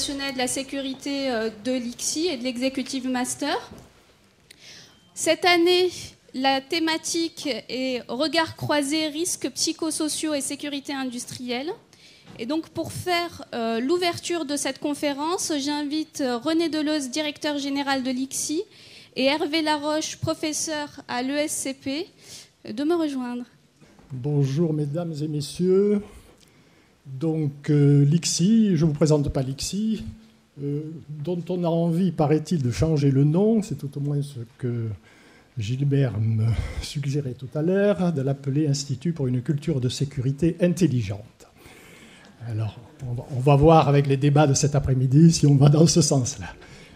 organisationnelle de la sécurité de l'ICSI et de l'Executive Master. Cette année, la thématique est regard croisé, risques psychosociaux et sécurité industrielle. Et donc, pour faire l'ouverture de cette conférence, j'invite René Deleuze, directeur général de l'ICSI, et Hervé Laroche, professeur à l'ESCP, de me rejoindre. Bonjour mesdames et messieurs. Donc l'ICSI, je ne vous présente pas l'ICSI, dont on a envie, paraît-il, de changer le nom, c'est tout au moins ce que Gilbert me suggérait tout à l'heure, de l'appeler Institut pour une culture de sécurité intelligente. Alors, on va voir avec les débats de cet après-midi si on va dans ce sens-là.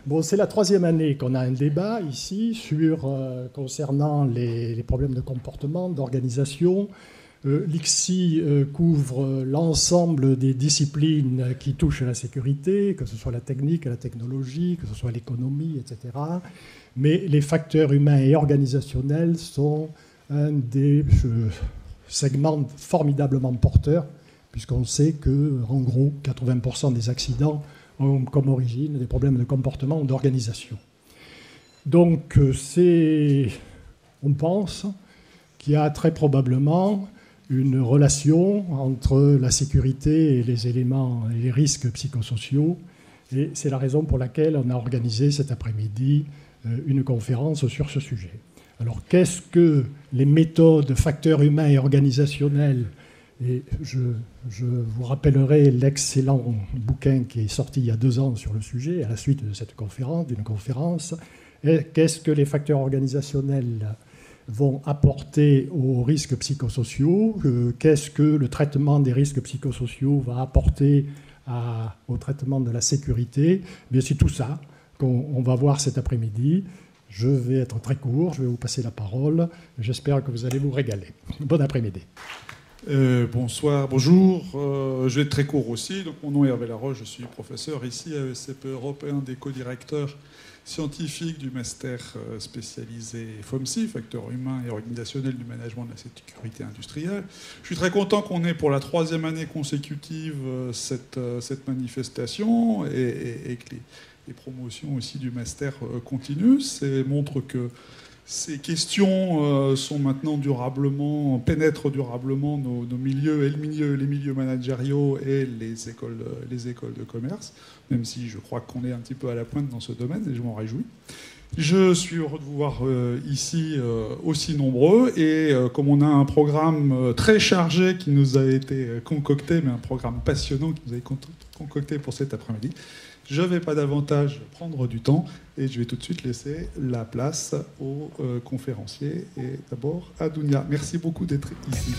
Bon, c'est la 3e année qu'on a un débat ici concernant les problèmes de comportement, d'organisation. L'ICSI couvre l'ensemble des disciplines qui touchent à la sécurité, que ce soit la technique, la technologie, que ce soit l'économie, etc. Mais les facteurs humains et organisationnels sont un des segments formidablement porteurs, puisqu'on sait que, en gros, 80% des accidents ont comme origine des problèmes de comportement ou d'organisation. Donc, on pense qu'il y a très probablement une relation entre la sécurité et les éléments et les risques psychosociaux. Et c'est la raison pour laquelle on a organisé cet après-midi une conférence sur ce sujet. Alors, qu'est-ce que les méthodes, facteurs humains et organisationnels? Et je vous rappellerai l'excellent bouquin qui est sorti il y a 2 ans sur le sujet, à la suite de cette conférence, d'une conférence. Qu'est-ce que les facteurs organisationnels vont apporter aux risques psychosociaux? Qu'est-ce que le traitement des risques psychosociaux va apporter au traitement de la sécurité? Bien, c'est tout ça qu'on va voir cet après-midi. Je vais être très court, je vais vous passer la parole. J'espère que vous allez vous régaler. Bon après-midi. Bonsoir, bonjour. Je vais être très court aussi. Donc, mon nom est Hervé Laroche, je suis professeur ici à ESCP Europe et un des co-directeurs scientifiques du master spécialisé FOMSI, facteurs humains et organisationnels du management de la sécurité industrielle. Je suis très content qu'on ait pour la 3e année consécutive cette manifestation et que les promotions aussi du master continuent. Ça montre que ces questions sont maintenant pénètrent durablement nos milieux, et les milieux managériaux et les écoles de commerce, même si je crois qu'on est un petit peu à la pointe dans ce domaine, et je m'en réjouis. Je suis heureux de vous voir ici aussi nombreux, et comme on a un programme très chargé qui nous a été concocté, mais un programme passionnant qui nous a été concocté pour cet après-midi, je ne vais pas davantage prendre du temps et je vais tout de suite laisser la place aux conférenciers et d'abord à Dounia. Merci beaucoup d'être ici.